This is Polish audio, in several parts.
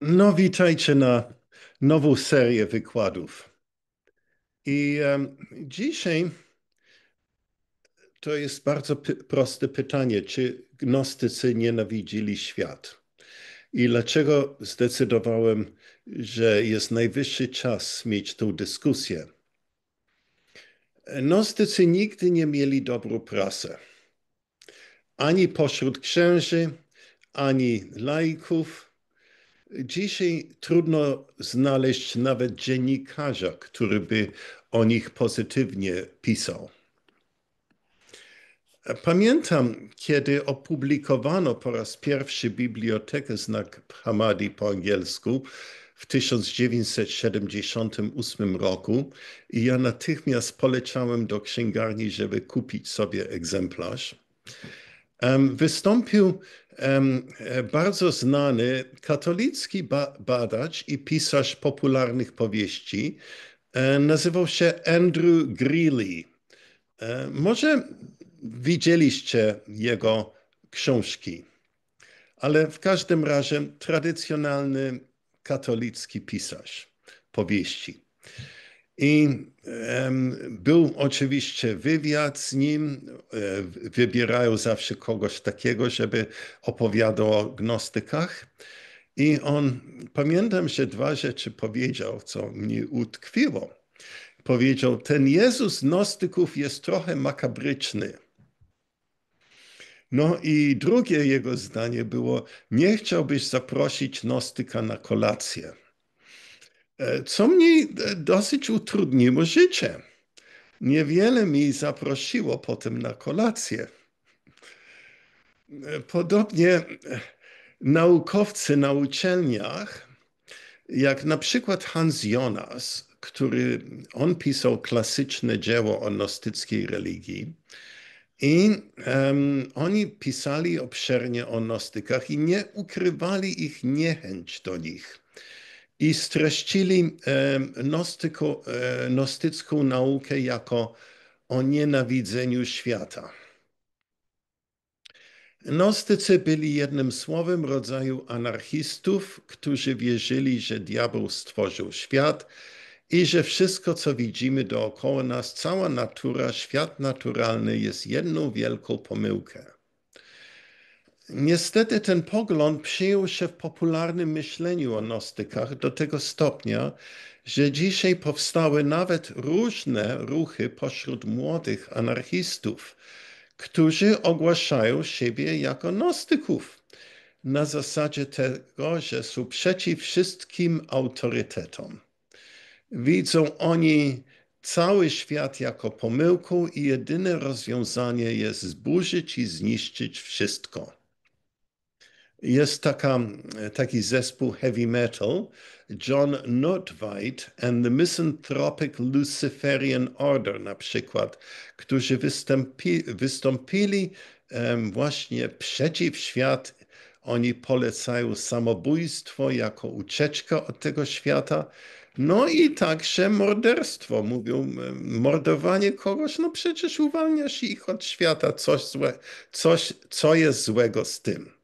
No, witajcie na nową serię wykładów. Dzisiaj to jest bardzo proste pytanie, czy gnostycy nienawidzili świat? I dlaczego zdecydowałem, że jest najwyższy czas mieć tę dyskusję? Gnostycy nigdy nie mieli dobrą prasę. Ani pośród księży, ani laików. Dzisiaj trudno znaleźć nawet dziennikarza, który by o nich pozytywnie pisał. Pamiętam, kiedy opublikowano po raz pierwszy Bibliotekę Znak Hammadi po angielsku w 1978 roku i ja natychmiast poleciałem do księgarni, żeby kupić sobie egzemplarz. Wystąpił bardzo znany katolicki badacz i pisarz popularnych powieści. Nazywał się Andrew Greeley. Może widzieliście jego książki, ale w każdym razie tradycjonalny katolicki pisarz powieści. I był oczywiście wywiad z nim. Wybierają zawsze kogoś takiego, żeby opowiadał o gnostykach. I pamiętam, że dwa rzeczy powiedział, co mnie utkwiło. Powiedział, ten Jezus gnostyków jest trochę makabryczny. No i drugie jego zdanie było, nie chciałbyś zaprosić gnostyka na kolację. Co mi dosyć utrudniło życie. Niewiele mi zaprosiło potem na kolację. Podobnie naukowcy na uczelniach, jak na przykład Hans Jonas, on pisał klasyczne dzieło o gnostyckiej religii i oni pisali obszernie o gnostykach i nie ukrywali ich niechęć do nich. I streścili gnostycką naukę jako o nienawidzeniu świata. Gnostycy byli jednym słowem rodzaju anarchistów, którzy wierzyli, że diabeł stworzył świat i że wszystko, co widzimy dookoła nas, cała natura, świat naturalny jest jedną wielką pomyłką. Niestety ten pogląd przyjął się w popularnym myśleniu o gnostykach do tego stopnia, że dzisiaj powstały nawet różne ruchy pośród młodych anarchistów, którzy ogłaszają siebie jako gnostyków na zasadzie tego, że są przeciw wszystkim autorytetom. Widzą oni cały świat jako pomyłkę i jedyne rozwiązanie jest zburzyć i zniszczyć wszystko. Jest taki zespół heavy metal, John Notwhite and the Misanthropic Luciferian Order na przykład, którzy wystąpili właśnie przeciw świat. Oni polecają samobójstwo jako ucieczkę od tego świata. No i także morderstwo. Mówią, mordowanie kogoś, no przecież uwalniasz ich od świata. Co jest złego z tym?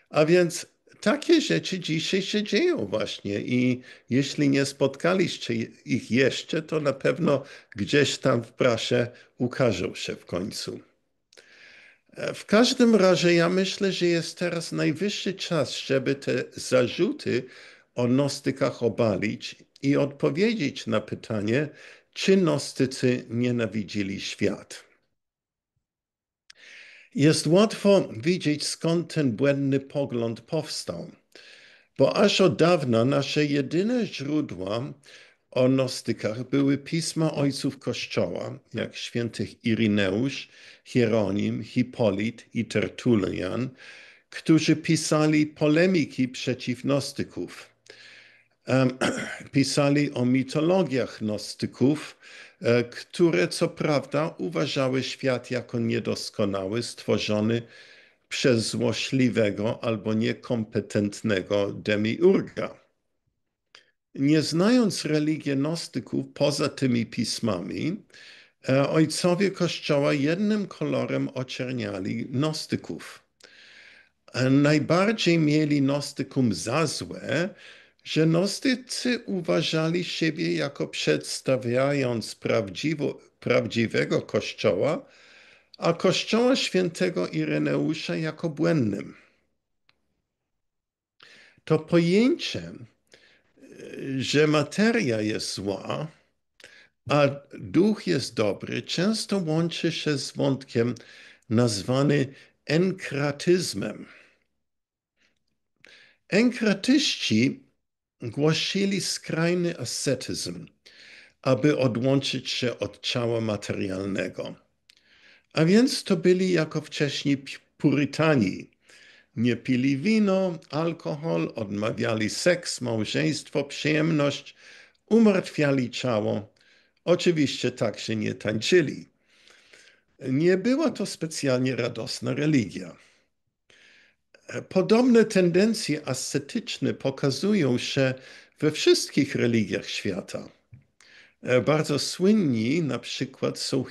A więc takie rzeczy dzisiaj się dzieją właśnie i jeśli nie spotkaliście ich jeszcze, to na pewno gdzieś tam w prasie ukażą się w końcu. W każdym razie ja myślę, że jest teraz najwyższy czas, żeby te zarzuty o gnostykach obalić i odpowiedzieć na pytanie, czy gnostycy nienawidzili świat. Jest łatwo widzieć, skąd ten błędny pogląd powstał. Bo aż od dawna nasze jedyne źródła o gnostykach były pisma ojców Kościoła, jak świętych Ireneusz, Hieronim, Hipolit i Tertullian, którzy pisali polemiki przeciw gnostyków. Pisali o mitologiach gnostyków, które co prawda uważały świat jako niedoskonały, stworzony przez złośliwego albo niekompetentnego demiurga. Nie znając religii gnostyków poza tymi pismami, ojcowie Kościoła jednym kolorem oczerniali gnostyków. Najbardziej mieli Gnostykum za złe, że Gnostycy uważali siebie jako przedstawiając prawdziwego Kościoła, a Kościoła świętego Ireneusza jako błędnym. To pojęcie, że materia jest zła, a duch jest dobry, często łączy się z wątkiem nazwany enkratyzmem. Enkratyści głosili skrajny ascetyzm, aby odłączyć się od ciała materialnego. A więc to byli jako wcześniej purytani. Nie pili wino, alkohol, odmawiali seks, małżeństwo, przyjemność, umartwiali ciało. Oczywiście także nie tańczyli. Nie była to specjalnie radosna religia. Podobne tendencje ascetyczne pokazują się we wszystkich religiach świata. Bardzo słynni na przykład są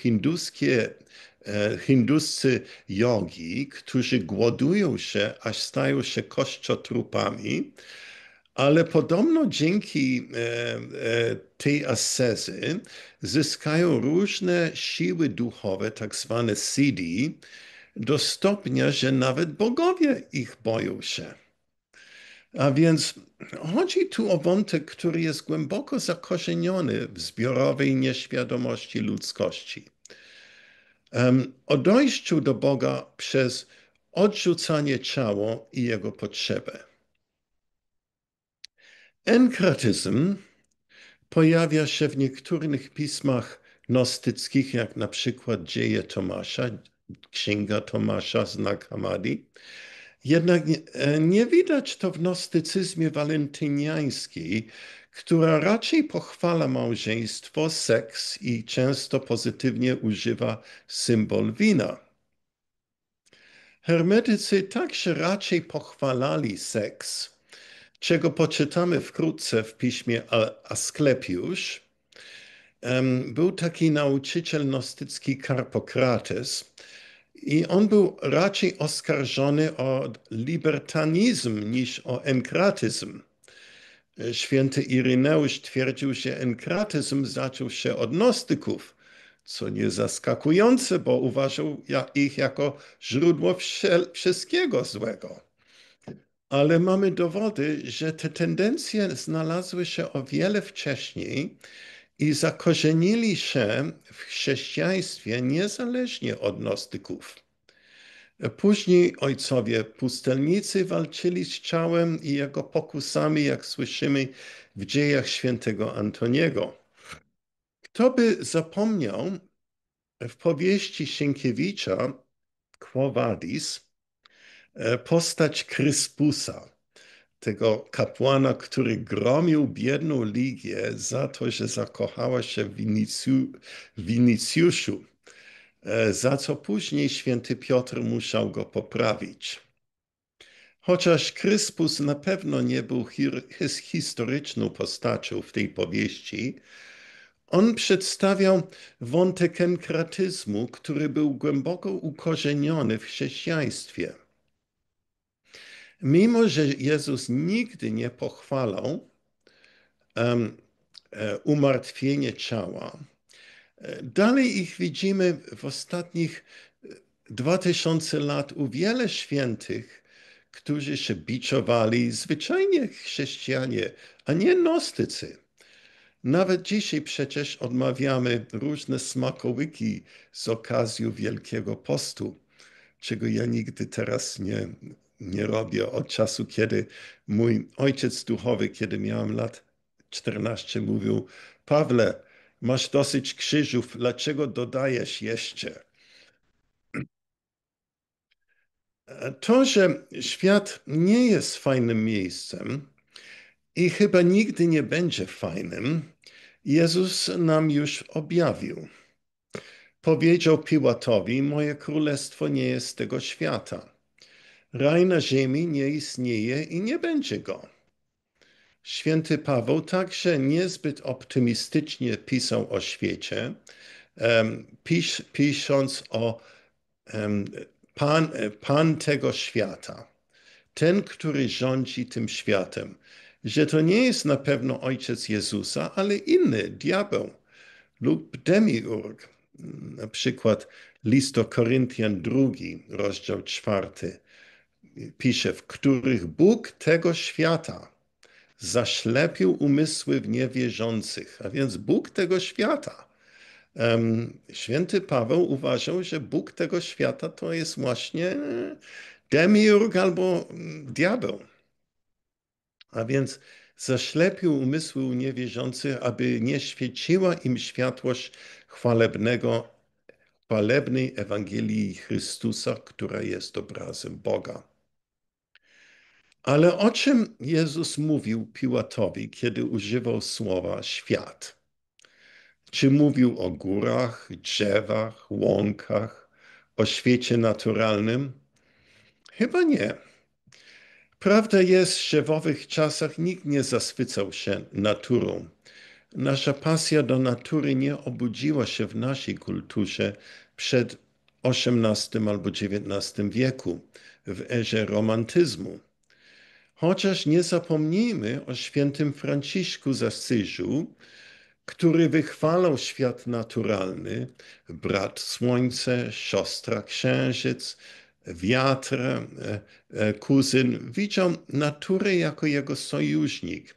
hinduscy jogi, którzy głodują się, aż stają się kościotrupami, ale podobno dzięki tej ascezy zyskają różne siły duchowe, tak zwane siddhi, do stopnia, że nawet bogowie ich boją się. A więc chodzi tu o wątek, który jest głęboko zakorzeniony w zbiorowej nieświadomości ludzkości. O dojściu do Boga przez odrzucanie ciała i jego potrzebę. Enkratyzm pojawia się w niektórych pismach gnostyckich, jak na przykład Dzieje Tomasza, Księga Tomasza, Znak Hammadi. Jednak nie widać to w gnostycyzmie walentyniańskiej, która raczej pochwala małżeństwo, seks i często pozytywnie używa symbol wina. Hermetycy także raczej pochwalali seks, czego poczytamy wkrótce w piśmie Asklepiusz. Był taki nauczyciel gnostycki Karpokrates i on był raczej oskarżony o libertanizm niż o enkratyzm. Święty Ireneusz twierdził, że enkratyzm zaczął się od gnostyków, co nie zaskakujące, bo uważał ich jako źródło wszystkiego złego. Ale mamy dowody, że te tendencje znalazły się o wiele wcześniej i zakorzenili się w chrześcijaństwie niezależnie od gnostyków. Później ojcowie pustelnicy walczyli z ciałem i jego pokusami, jak słyszymy w dziejach świętego Antoniego. Kto by zapomniał w powieści Sienkiewicza Quo Vadis postać Kryspusa, tego kapłana, który gromił biedną Ligię za to, że zakochała się w Winicjuszu, za co później święty Piotr musiał go poprawić. Chociaż Kryspus na pewno nie był historyczną postacią w tej powieści, on przedstawiał wątek enkratyzmu, który był głęboko ukorzeniony w chrześcijaństwie. Mimo że Jezus nigdy nie pochwalał umartwienie ciała, dalej ich widzimy w ostatnich 2000 lat u wiele świętych, którzy się biczowali, zwyczajnie chrześcijanie, a nie gnostycy. Nawet dzisiaj przecież odmawiamy różne smakołyki z okazji Wielkiego Postu, czego ja nigdy teraz nie robię. Od czasu, kiedy mój ojciec duchowy, kiedy miałem lat 14, mówił: Pawle, masz dosyć krzyżów, dlaczego dodajesz jeszcze? To, że świat nie jest fajnym miejscem i chyba nigdy nie będzie fajnym, Jezus nam już objawił. Powiedział Piłatowi: moje królestwo nie jest z tego świata. Raj na ziemi nie istnieje i nie będzie go. Święty Paweł także niezbyt optymistycznie pisał o świecie, pisząc o Pan tego świata. ten, który rządzi tym światem. Że to nie jest na pewno ojciec Jezusa, ale inny, diabeł lub demiurg. Na przykład list do Koryntian 2, rozdział 4, pisze, w których Bóg tego świata zaślepił umysły w niewierzących, a więc Bóg tego świata. Święty Paweł uważał, że Bóg tego świata to jest właśnie demiurg albo diabeł. A więc zaślepił umysły niewierzących, aby nie świeciła im światłość chwalebnej Ewangelii Chrystusa, która jest obrazem Boga. Ale o czym Jezus mówił Piłatowi, kiedy używał słowa świat? Czy mówił o górach, drzewach, łąkach, o świecie naturalnym? Chyba nie. Prawda jest, że w owych czasach nikt nie zachwycał się naturą. Nasza pasja do natury nie obudziła się w naszej kulturze przed XVIII albo XIX wieku, w erze romantyzmu. Chociaż nie zapomnijmy o świętym Franciszku z Asyżu, który wychwalał świat naturalny, brat słońce, siostra księżyc, wiatr, kuzyn. Widział naturę jako jego sojusznik.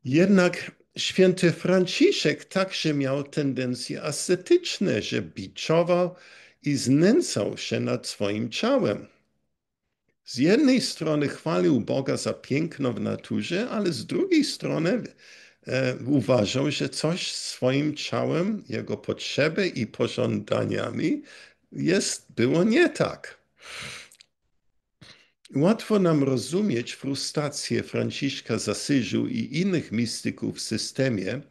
Jednak święty Franciszek także miał tendencje ascetyczne, że biczował i znęcał się nad swoim ciałem. Z jednej strony chwalił Boga za piękno w naturze, ale z drugiej strony uważał, że coś z swoim ciałem, jego potrzeby i pożądaniami było nie tak. Łatwo nam rozumieć frustrację Franciszka z Asyżu i innych mistyków w systemie,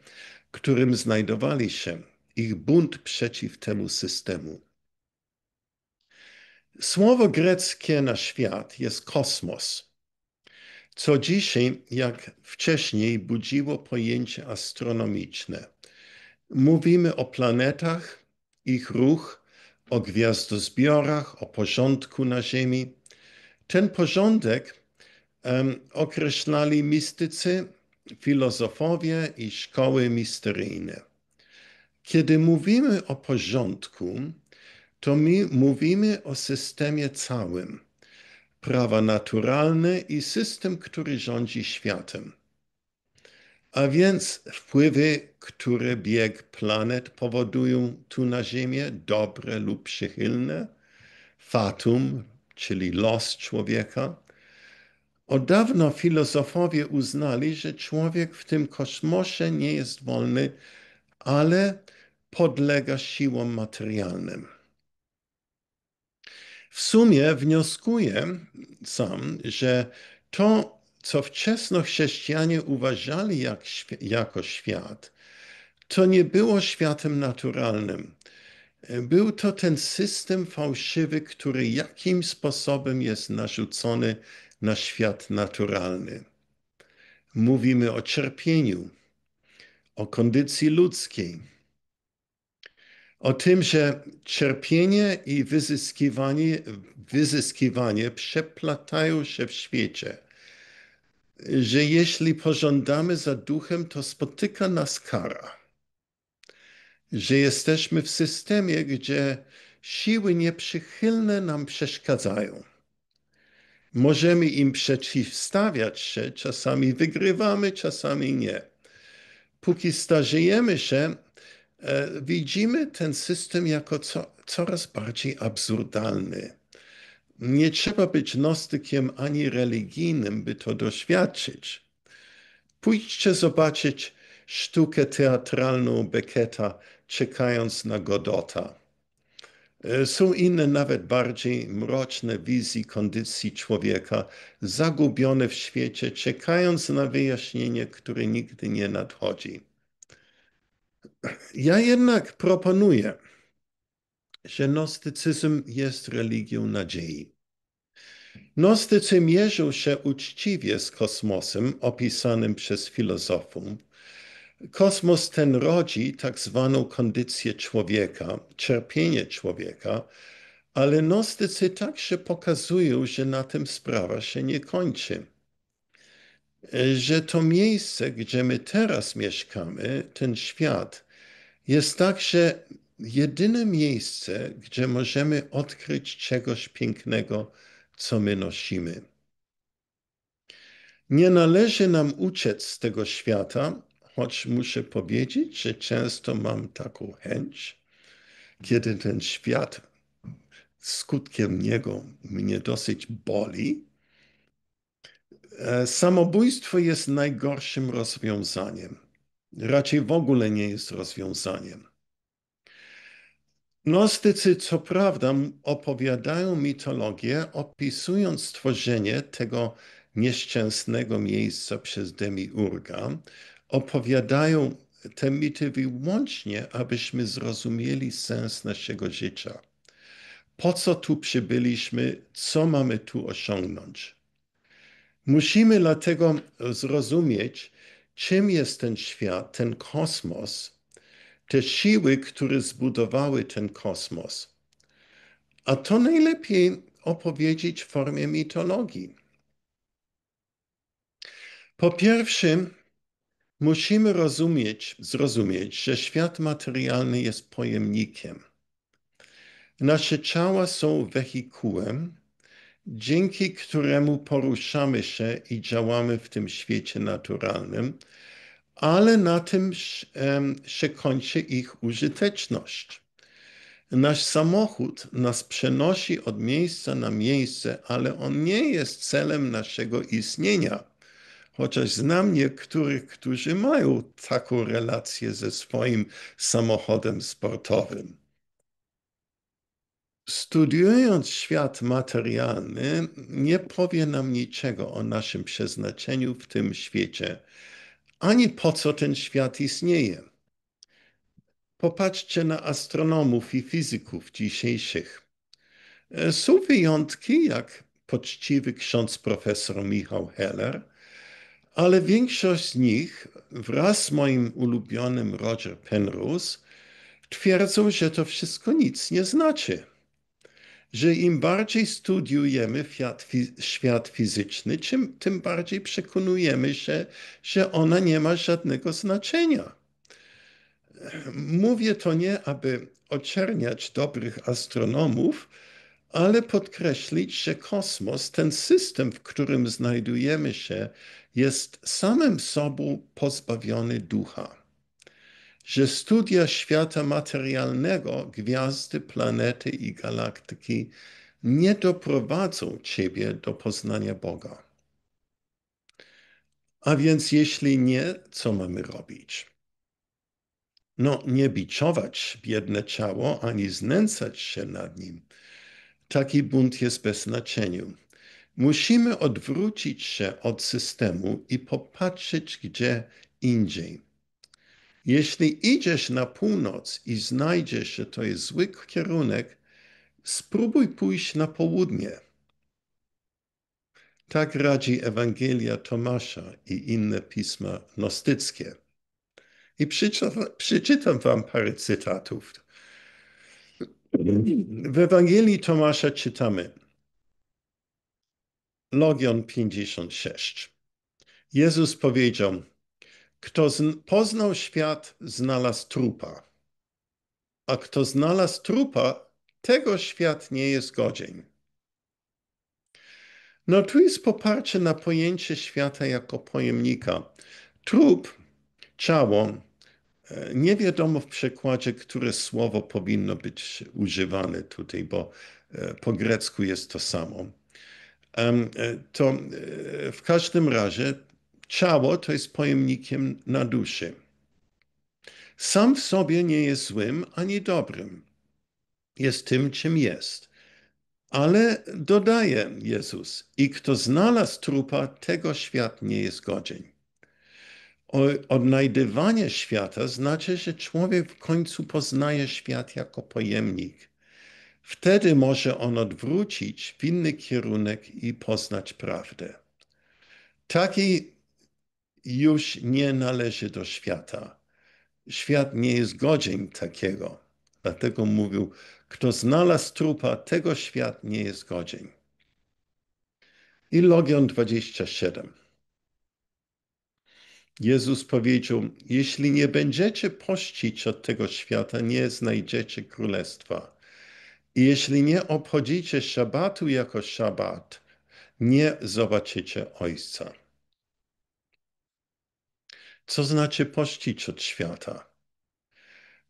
w którym znajdowali się, ich bunt przeciw temu systemu. Słowo greckie na świat jest kosmos, co dzisiaj, jak wcześniej, budziło pojęcie astronomiczne. Mówimy o planetach, ich ruch, o gwiazdozbiorach, o porządku na Ziemi. Ten porządek określali mistycy, filozofowie i szkoły misteryjne. Kiedy mówimy o porządku, to my mówimy o systemie całym. Prawa naturalne i system, który rządzi światem. A więc wpływy, które bieg planet powodują tu na Ziemię, dobre lub przychylne, fatum, czyli los człowieka. Od dawna filozofowie uznali, że człowiek w tym kosmosie nie jest wolny, ale podlega siłom materialnym. W sumie wnioskuję sam, że to, co wczesnochrześcijanie uważali jako świat, to nie było światem naturalnym. Był to ten system fałszywy, który jakimś sposobem jest narzucony na świat naturalny. Mówimy o cierpieniu, o kondycji ludzkiej, o tym, że cierpienie i wyzyskiwanie przeplatają się w świecie, że jeśli pożądamy za duchem, to spotyka nas kara, że jesteśmy w systemie, gdzie siły nieprzychylne nam przeszkadzają. Możemy im przeciwstawiać się, czasami wygrywamy, czasami nie. Póki starzejemy się, widzimy ten system jako coraz bardziej absurdalny. Nie trzeba być gnostykiem ani religijnym, by to doświadczyć. Pójdźcie zobaczyć sztukę teatralną Becketa, czekając na Godota. Są inne, nawet bardziej mroczne wizje kondycji człowieka, zagubione w świecie, czekając na wyjaśnienie, które nigdy nie nadchodzi. Ja jednak proponuję, że gnostycyzm jest religią nadziei. Gnostycy mierzą się uczciwie z kosmosem opisanym przez filozofów. Kosmos ten rodzi tak zwaną kondycję człowieka, cierpienie człowieka, Ale gnostycy także pokazują, że na tym sprawa się nie kończy. Że to miejsce, gdzie my teraz mieszkamy, ten świat, jest także jedyne miejsce, gdzie możemy odkryć czegoś pięknego, co my nosimy. Nie należy nam uciec z tego świata, choć muszę powiedzieć, że często mam taką chęć, kiedy ten świat skutkiem niego mnie dosyć boli. Samobójstwo jest najgorszym rozwiązaniem. Raczej w ogóle nie jest rozwiązaniem. Gnostycy, co prawda, opowiadają mitologię, opisując stworzenie tego nieszczęsnego miejsca przez Demiurga. Opowiadają te mity wyłącznie, abyśmy zrozumieli sens naszego życia. Po co tu przybyliśmy, co mamy tu osiągnąć? Musimy dlatego zrozumieć, czym jest ten świat, ten kosmos, te siły, które zbudowały ten kosmos. A to najlepiej opowiedzieć w formie mitologii. Po pierwsze, musimy zrozumieć, że świat materialny jest pojemnikiem. Nasze ciała są wehikułem, dzięki któremu poruszamy się i działamy w tym świecie naturalnym, ale na tym się kończy ich użyteczność. Nasz samochód nas przenosi od miejsca na miejsce, ale on nie jest celem naszego istnienia. Chociaż znam niektórych, którzy mają taką relację ze swoim samochodem sportowym. Studiując świat materialny, nie powie nam niczego o naszym przeznaczeniu w tym świecie, ani po co ten świat istnieje. Popatrzcie na astronomów i fizyków dzisiejszych. Są wyjątki, jak poczciwy ksiądz profesor Michał Heller, ale większość z nich, wraz z moim ulubionym Roger Penrose, twierdzą, że to wszystko nic nie znaczy. Że im bardziej studiujemy świat fizyczny, tym bardziej przekonujemy się, że ona nie ma żadnego znaczenia. Mówię to nie, aby oczerniać dobrych astronomów, ale podkreślić, że kosmos, ten system, w którym znajdujemy się, jest samym sobą pozbawiony ducha. Że studia świata materialnego, gwiazdy, planety i galaktyki nie doprowadzą ciebie do poznania Boga. A więc jeśli nie, co mamy robić? No, nie biczować biedne ciało, ani znęcać się nad nim. Taki bunt jest bez znaczenia. Musimy odwrócić się od systemu i popatrzeć gdzie indziej. Jeśli idziesz na północ i znajdziesz, że to jest zły kierunek, spróbuj pójść na południe. Tak radzi Ewangelia Tomasza i inne pisma gnostyckie. I przeczytam wam parę cytatów. W Ewangelii Tomasza czytamy Logion 56. Jezus powiedział, kto poznał świat, znalazł trupa, a kto znalazł trupa, tego świat nie jest godzien. No tu jest poparcie na pojęcie świata jako pojemnika. Trup, ciało, nie wiadomo w przekładzie, które słowo powinno być używane tutaj, bo po grecku jest to samo. To w każdym razie ciało to jest pojemnikiem na duszy. Sam w sobie nie jest złym ani dobrym. Jest tym, czym jest. Ale dodaje Jezus, i kto znalazł trupa, tego świat nie jest godzien. Odnajdywanie świata znaczy, że człowiek w końcu poznaje świat jako pojemnik. Wtedy może on odwrócić w inny kierunek i poznać prawdę. Taki już nie należy do świata. Świat nie jest godzien takiego. Dlatego mówił, kto znalazł trupa, tego świat nie jest godzien. I Logion 27. Jezus powiedział, jeśli nie będziecie pościć od tego świata, nie znajdziecie królestwa. I jeśli nie obchodzicie szabatu jako szabat, nie zobaczycie Ojca. Co znaczy pościć od świata?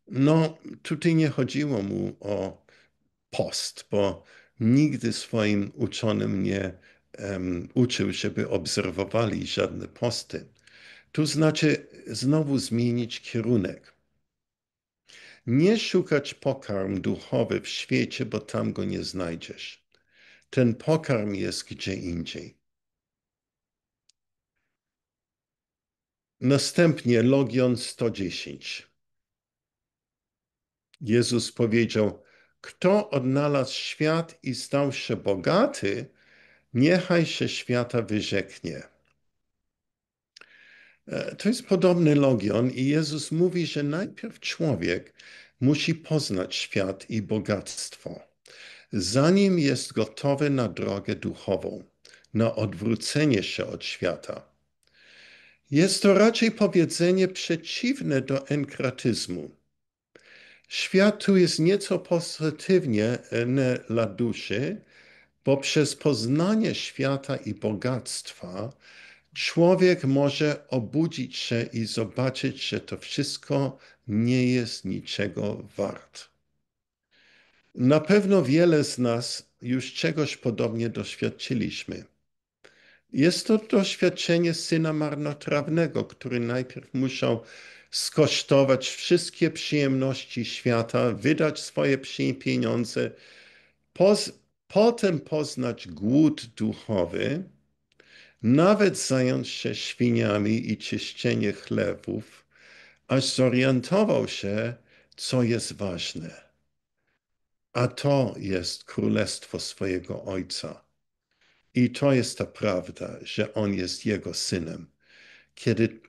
No, tutaj nie chodziło mu o post, bo nigdy swoim uczonym nie uczył, żeby obserwowali żadne posty. Tu znaczy znowu zmienić kierunek. Nie szukać pokarm duchowy w świecie, bo tam go nie znajdziesz. Ten pokarm jest gdzie indziej. Następnie Logion 110. Jezus powiedział, kto odnalazł świat i stał się bogaty, niechaj się świata wyrzeknie. To jest podobny logion i Jezus mówi, że najpierw człowiek musi poznać świat i bogactwo, zanim jest gotowy na drogę duchową, na odwrócenie się od świata. Jest to raczej powiedzenie przeciwne do enkratyzmu. Świat tu jest nieco pozytywnie dla duszy, bo przez poznanie świata i bogactwa człowiek może obudzić się i zobaczyć, że to wszystko nie jest niczego wart. Na pewno wiele z nas już czegoś podobnie doświadczyliśmy. Jest to doświadczenie syna marnotrawnego, który najpierw musiał skosztować wszystkie przyjemności świata, wydać swoje pieniądze, potem poznać głód duchowy, nawet zająć się świniami i czyszczenie chlewów, aż zorientował się, co jest ważne. A to jest królestwo swojego Ojca. I to jest ta prawda, że On jest Jego Synem. Kiedy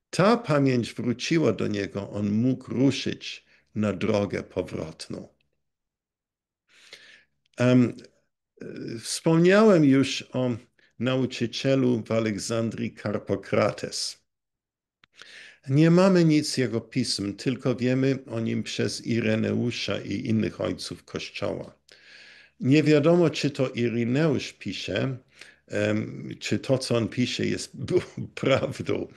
ta pamięć wróciła do Niego, On mógł ruszyć na drogę powrotną. Wspomniałem już o nauczycielu w Aleksandrii Karpokrates. Nie mamy nic z jego pism, tylko wiemy o nim przez Ireneusza i innych ojców Kościoła. Nie wiadomo, czy to Ireneusz pisze, czy to, co on pisze, jest prawdą.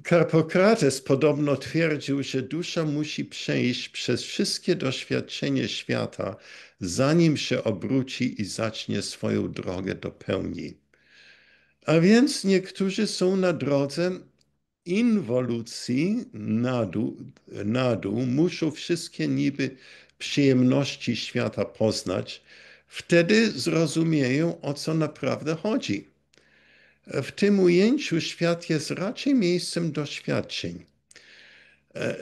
Karpokrates podobno twierdził, że dusza musi przejść przez wszystkie doświadczenia świata, zanim się obróci i zacznie swoją drogę do pełni. A więc niektórzy są na drodze inwolucji na dół, muszą wszystkie niby przyjemności świata poznać, wtedy zrozumieją, o co naprawdę chodzi. W tym ujęciu świat jest raczej miejscem doświadczeń.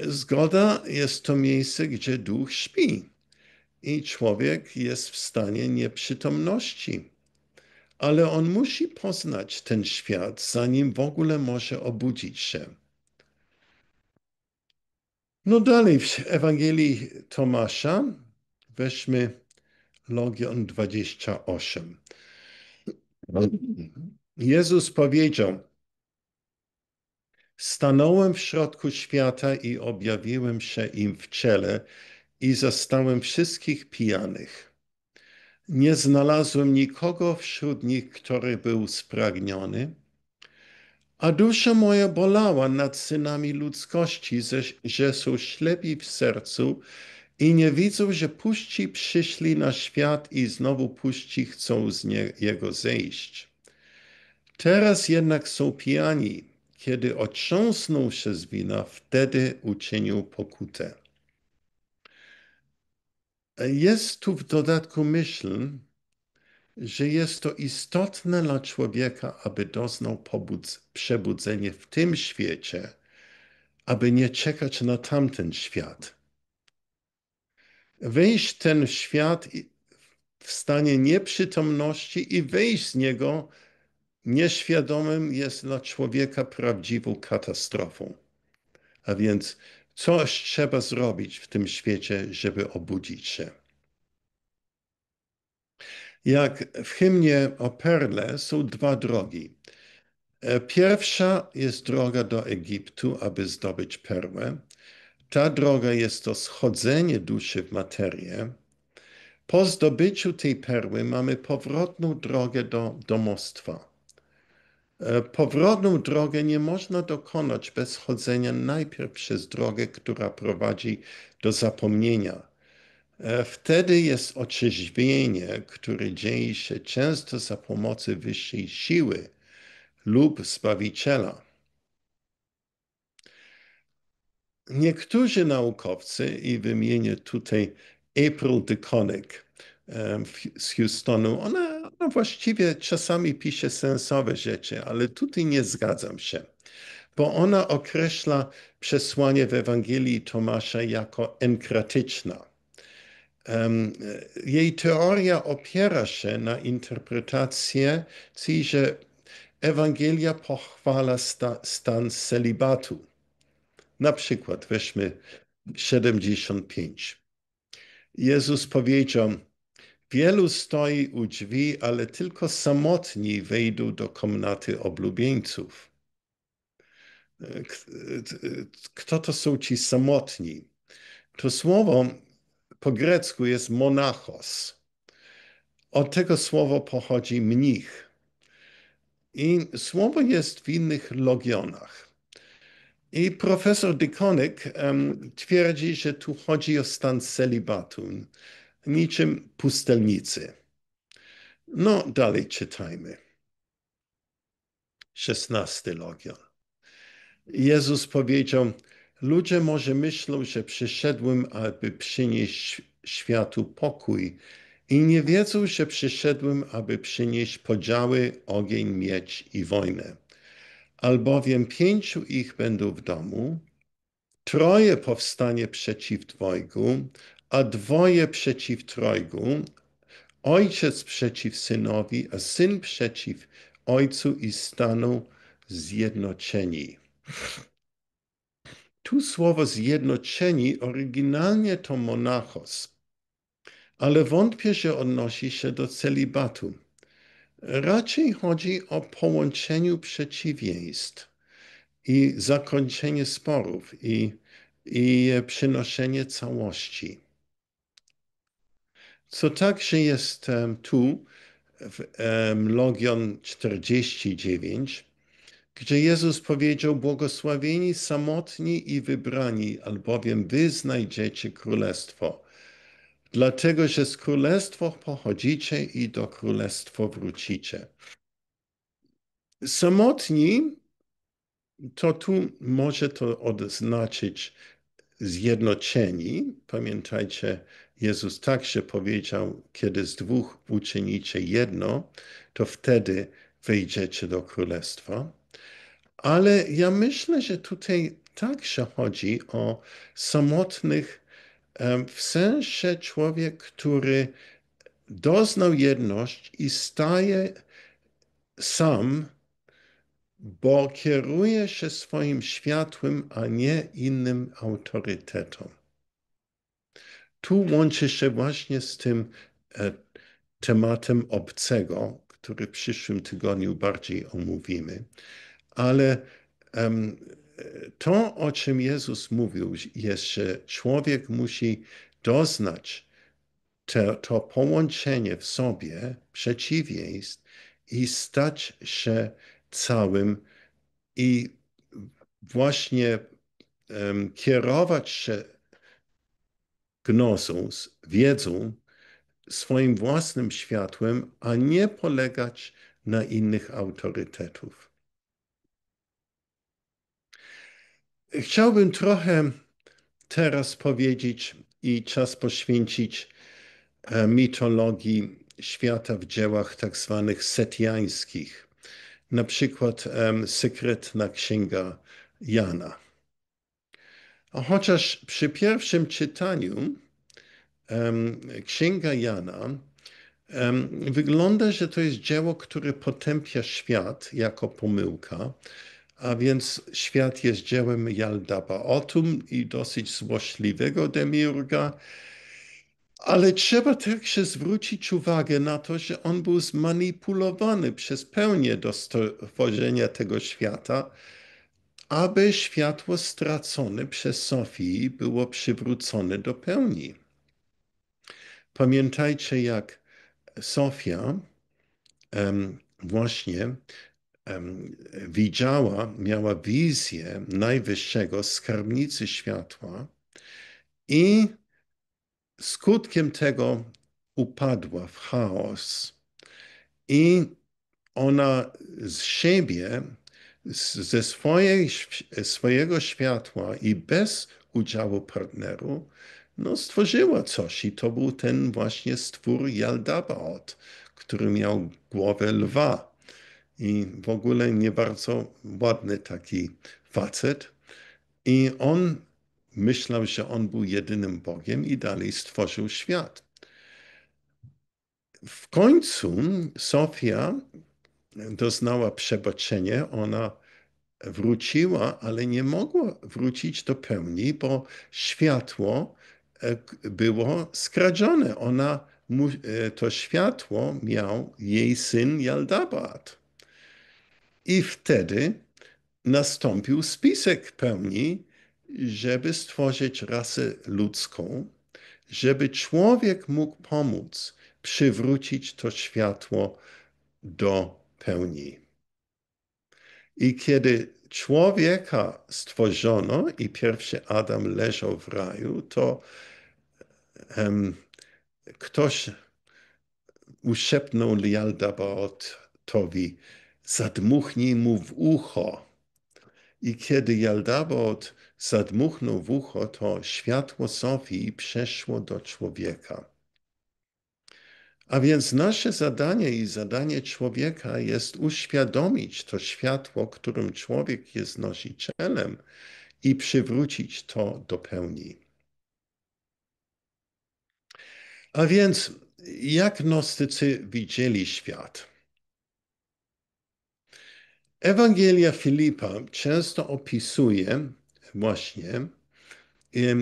Zgoda jest to miejsce, gdzie duch śpi i człowiek jest w stanie nieprzytomności. Ale on musi poznać ten świat, zanim w ogóle może obudzić się. No dalej w Ewangelii Tomasza weźmy Logion 28. Jezus powiedział, stanąłem w środku świata i objawiłem się im w ciele i zastałem wszystkich pijanych. Nie znalazłem nikogo wśród nich, który był spragniony, a dusza moja bolała nad synami ludzkości, że są ślepi w sercu i nie widzą, że puści przyszli na świat i znowu puści chcą z niego zejść. Teraz jednak są pijani. Kiedy otrząsną się z wina, wtedy uczynią pokutę. Jest tu w dodatku myśl, że jest to istotne dla człowieka, aby doznał przebudzenia w tym świecie, aby nie czekać na tamten świat. Wejść w ten świat w stanie nieprzytomności i wyjść z niego nieświadomym jest dla człowieka prawdziwą katastrofą. A więc Coś trzeba zrobić w tym świecie, żeby obudzić się. Jak w hymnie o Perle są dwa drogi. Pierwsza jest droga do Egiptu, aby zdobyć perłę. Ta droga jest to schodzenie duszy w materię. Po zdobyciu tej perły mamy powrotną drogę do domostwa. Powrotną drogę nie można dokonać bez chodzenia najpierw przez drogę, która prowadzi do zapomnienia. Wtedy jest otrzeźwienie, które dzieje się często za pomocą wyższej siły lub Zbawiciela. Niektórzy naukowcy, i wymienię tutaj April DeConnick z Houstonu, ona właściwie czasami pisze sensowne rzeczy, ale tutaj nie zgadzam się, bo ona określa przesłanie w Ewangelii Tomasza jako enkratyczna. Jej teoria opiera się na interpretacji, że Ewangelia pochwala stan celibatu. Na przykład weźmy 75. Jezus powiedział: wielu stoi u drzwi, ale tylko samotni wejdą do komnaty oblubieńców. Kto to są ci samotni? To słowo po grecku jest monachos. Od tego słowa pochodzi mnich. I słowo jest w innych logionach. I profesor DeConnick twierdzi, że tu chodzi o stan celibatu, niczym pustelnicy. No, dalej czytajmy. 16 logion. Jezus powiedział: ludzie może myślą, że przyszedłem, aby przynieść światu pokój, i nie wiedzą, że przyszedłem, aby przynieść podziały, ogień, miecz i wojnę. Albowiem 5 ich będą w domu, 3 powstanie przeciw 2, a 2 przeciw 3, ojciec przeciw synowi, a syn przeciw ojcu, i staną zjednoczeni. Tu słowo zjednoczeni oryginalnie to monachos, ale wątpię, że odnosi się do celibatu. Raczej chodzi o połączeniu przeciwieństw i zakończenie sporów i przynoszenie całości. Co także jest tu w Logion 49, gdzie Jezus powiedział: błogosławieni samotni i wybrani, albowiem wy znajdziecie królestwo. Dlatego, że z królestwa pochodzicie i do królestwa wrócicie. Samotni to tu może to oznaczyć zjednoczeni. Pamiętajcie, Jezus także powiedział: kiedy z 2 uczynicie jedno, to wtedy wejdziecie do królestwa. Ale ja myślę, że tutaj także chodzi o samotnych, w sensie człowiek, który doznał jedność i staje sam, bo kieruje się swoim światłem, a nie innym autorytetom. Tu łączy się właśnie z tym tematem obcego, który w przyszłym tygodniu bardziej omówimy. Ale to, o czym Jezus mówił, jest, że człowiek musi doznać to połączenie w sobie przeciwieństw i stać się całym, i właśnie kierować się gnozą, wiedzą, swoim własnym światłem, a nie polegać na innych autorytetów. Chciałbym trochę teraz powiedzieć i czas poświęcić mitologii świata w dziełach tak zwanych setiańskich. Na przykład Sekretna Księga Jana. A chociaż przy pierwszym czytaniu Księga Jana wygląda, że to jest dzieło, które potępia świat jako pomyłka, a więc świat jest dziełem Jaldabaotum i dosyć złośliwego demiurga, ale trzeba także zwrócić uwagę na to, że on był zmanipulowany przez pełnię do stworzenia tego świata, aby światło stracone przez Sofię było przywrócone do pełni. Pamiętajcie, jak Sofia właśnie widziała, miała wizję najwyższego skarbnicy światła i skutkiem tego upadła w chaos. I ona z siebie, swojego światła i bez udziału partneru, no, stworzyła coś i to był ten właśnie stwór Jaldabaoth, który miał głowę lwa i w ogóle nie bardzo ładny taki facet. I on myślał, że on był jedynym Bogiem i dalej stworzył świat. W końcu Sofia doznała przebaczenia, ona wróciła, ale nie mogła wrócić do pełni, bo światło było skradzione. To światło miał jej syn Jaldabaoth. I wtedy nastąpił spisek pełni, żeby stworzyć rasę ludzką, żeby człowiek mógł pomóc przywrócić to światło do pełni. I kiedy człowieka stworzono i pierwszy Adam leżał w raju, to ktoś uszepnął Jaldabaotowi, zadmuchnij mu w ucho. I kiedy Jaldabaoth zadmuchnął w ucho, to światło Sofii przeszło do człowieka. A więc nasze zadanie i zadanie człowieka jest uświadomić to światło, którym człowiek jest nosicielem i przywrócić to do pełni. A więc jak gnostycy widzieli świat? Ewangelia Filipa często opisuje właśnie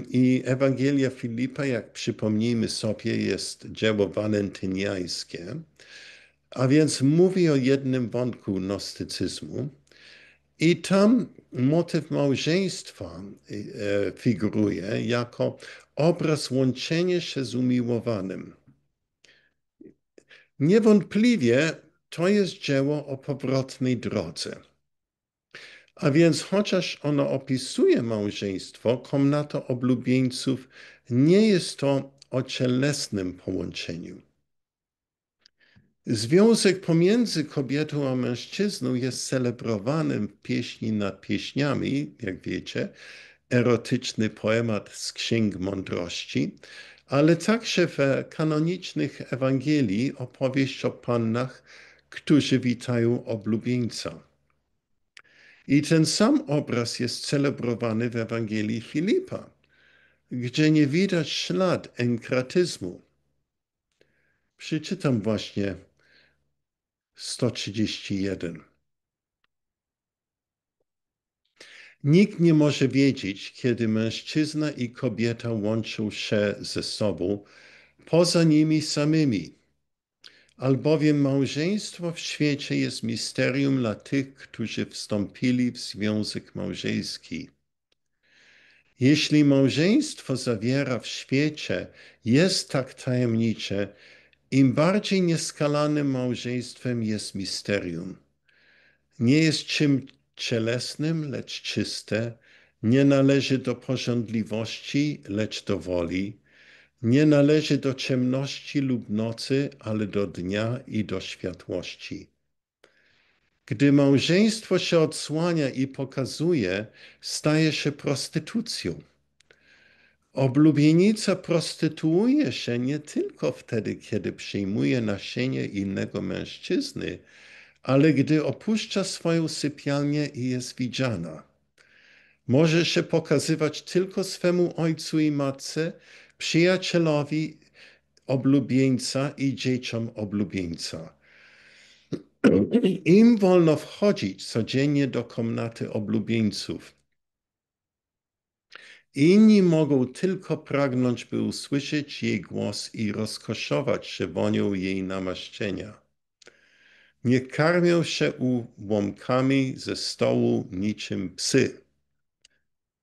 i Ewangelia Filipa, jak przypomnijmy sobie, jest dzieło walentyniańskie, a więc mówi o jednym wątku gnostycyzmu i tam motyw małżeństwa figuruje jako obraz łączenia się z umiłowanym. Niewątpliwie to jest dzieło o powrotnej drodze. A więc chociaż ono opisuje małżeństwo, komnata oblubieńców nie jest to o cielesnym połączeniu. Związek pomiędzy kobietą a mężczyzną jest celebrowany w pieśni nad pieśniami, jak wiecie, erotyczny poemat z Księg Mądrości, ale także w kanonicznych Ewangelii opowieść o pannach, którzy witają oblubieńca. I ten sam obraz jest celebrowany w Ewangelii Filipa, gdzie nie widać ślad enkratyzmu. Przeczytam właśnie 131. Nikt nie może wiedzieć, kiedy mężczyzna i kobieta łączą się ze sobą poza nimi samymi, albowiem małżeństwo w świecie jest misterium dla tych, którzy wstąpili w związek małżeński. Jeśli małżeństwo zawiera w świecie jest tak tajemnicze, im bardziej nieskalanym małżeństwem jest misterium. Nie jest czym cielesnym, lecz czyste, nie należy do pożądliwości, lecz do woli, nie należy do ciemności lub nocy, ale do dnia i do światłości. Gdy małżeństwo się odsłania i pokazuje, staje się prostytucją. Oblubienica prostytuuje się nie tylko wtedy, kiedy przyjmuje nasienie innego mężczyzny, ale gdy opuszcza swoją sypialnię i jest widziana. Może się pokazywać tylko swemu ojcu i matce, przyjacielowi oblubieńca i dzieciom oblubieńca. Im wolno wchodzić codziennie do komnaty oblubieńców. Inni mogą tylko pragnąć, by usłyszeć jej głos i rozkoszować się wonią jej namaszczenia. Nie karmią się ułomkami ze stołu niczym psy.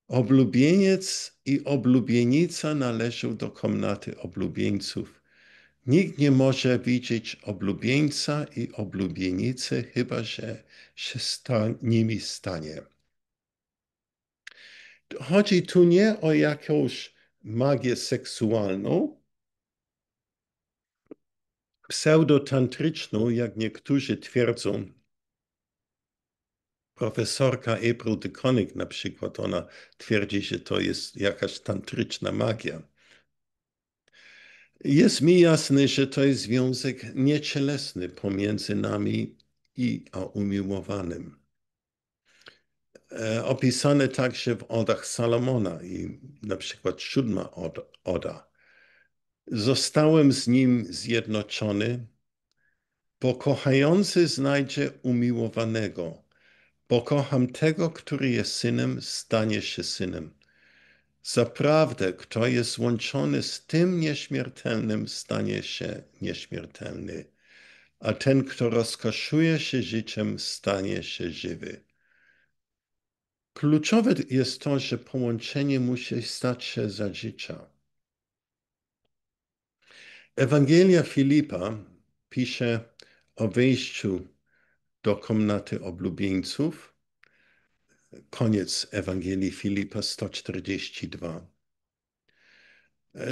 Oblubieniec i oblubienica należą do komnaty oblubieńców. Nikt nie może widzieć oblubieńca i oblubienicy, chyba że się nimi stanie. Chodzi tu nie o jakąś magię seksualną, pseudotantryczną, jak niektórzy twierdzą. Profesorka April DeConnick na przykład, ona twierdzi, że to jest jakaś tantryczna magia. Jest mi jasne, że to jest związek niecielesny pomiędzy nami a umiłowanym. Opisane także w odach Salomona i na przykład 7. oda. Zostałem z nim zjednoczony, bo kochający znajdzie umiłowanego. Bo kocham tego, który jest synem, stanie się synem. Zaprawdę, kto jest złączony z tym nieśmiertelnym, stanie się nieśmiertelny, a ten, kto rozkoszuje się życiem, stanie się żywy. Kluczowe jest to, że połączenie musi stać się za życia. Ewangelia Filipa pisze o wejściu do komnaty oblubieńców. Koniec Ewangelii Filipa 142.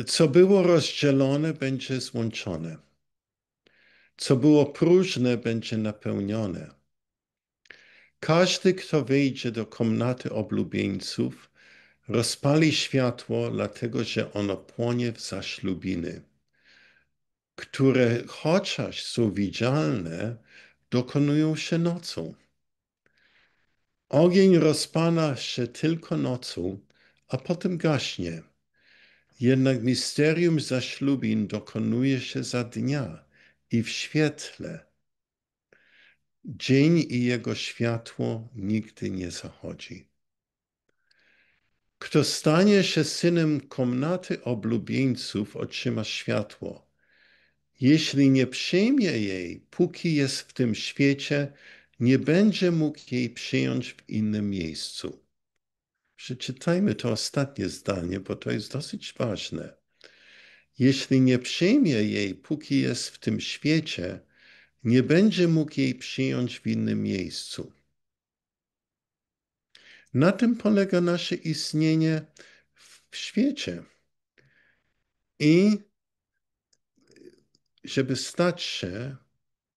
Co było rozdzielone, będzie złączone. Co było próżne, będzie napełnione. Każdy, kto wejdzie do komnaty oblubieńców, rozpali światło, dlatego że ono płonie w zaślubiny, które chociaż są widzialne, dokonują się nocą. Ogień rozpala się tylko nocą, a potem gaśnie. Jednak misterium zaślubin dokonuje się za dnia i w świetle. Dzień i jego światło nigdy nie zachodzi. Kto stanie się synem komnaty oblubieńców, otrzyma światło. Jeśli nie przyjmie jej, póki jest w tym świecie, nie będzie mógł jej przyjąć w innym miejscu. Przeczytajmy to ostatnie zdanie, bo to jest dosyć ważne. Jeśli nie przyjmie jej, póki jest w tym świecie, nie będzie mógł jej przyjąć w innym miejscu. Na tym polega nasze istnienie w świecie. I żeby stać się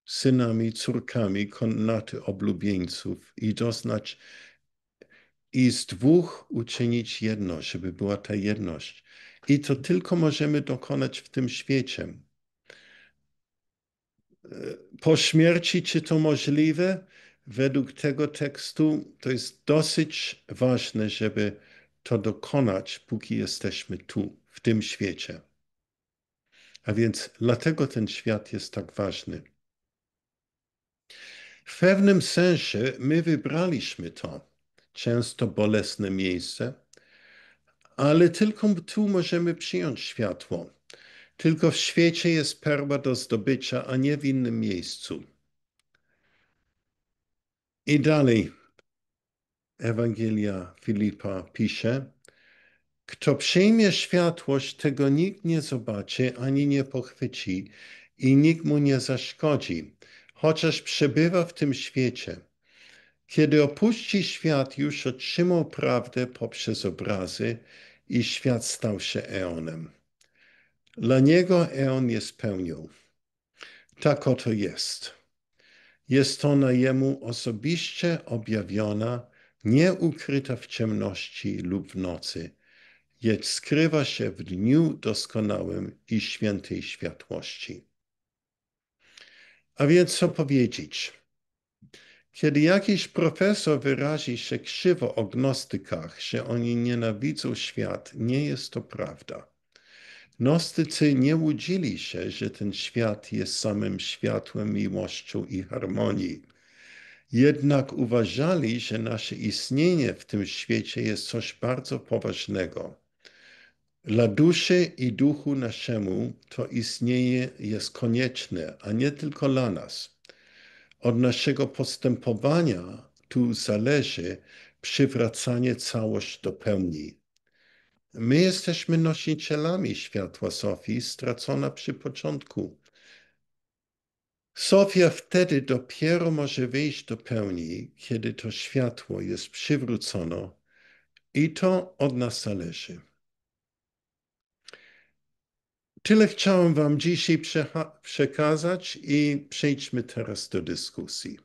synami, córkami komnaty oblubieńców i doznać i z dwóch uczynić jedno, żeby była ta jedność. I to tylko możemy dokonać w tym świecie. Po śmierci, czy to możliwe? Według tego tekstu to jest dosyć ważne, żeby to dokonać, póki jesteśmy tu, w tym świecie. A więc dlatego ten świat jest tak ważny. W pewnym sensie my wybraliśmy to często bolesne miejsce, ale tylko tu możemy przyjąć światło. Tylko w świecie jest perła do zdobycia, a nie w innym miejscu. I dalej Ewangelia Filipa pisze, kto przyjmie światłość, tego nikt nie zobaczy ani nie pochwyci i nikt mu nie zaszkodzi, chociaż przebywa w tym świecie. Kiedy opuści świat, już otrzymał prawdę poprzez obrazy i świat stał się eonem. Dla niego eon jest pełnią. Tak oto jest. Jest ona jemu osobiście objawiona, nie ukryta w ciemności lub w nocy, lecz skrywa się w dniu doskonałym i świętej światłości. A więc co powiedzieć? Kiedy jakiś profesor wyrazi się krzywo o gnostykach, że oni nienawidzą świat, nie jest to prawda. Gnostycy nie łudzili się, że ten świat jest samym światłem, miłością i harmonii. Jednak uważali, że nasze istnienie w tym świecie jest coś bardzo poważnego. Dla duszy i duchu naszemu to istnienie jest konieczne, a nie tylko dla nas. Od naszego postępowania tu zależy przywracanie całość do pełni. My jesteśmy nosicielami światła Sofii, stracona przy początku. Sofia wtedy dopiero może wyjść do pełni, kiedy to światło jest przywrócone i to od nas zależy. Tyle chciałem Wam dzisiaj przekazać i przejdźmy teraz do dyskusji.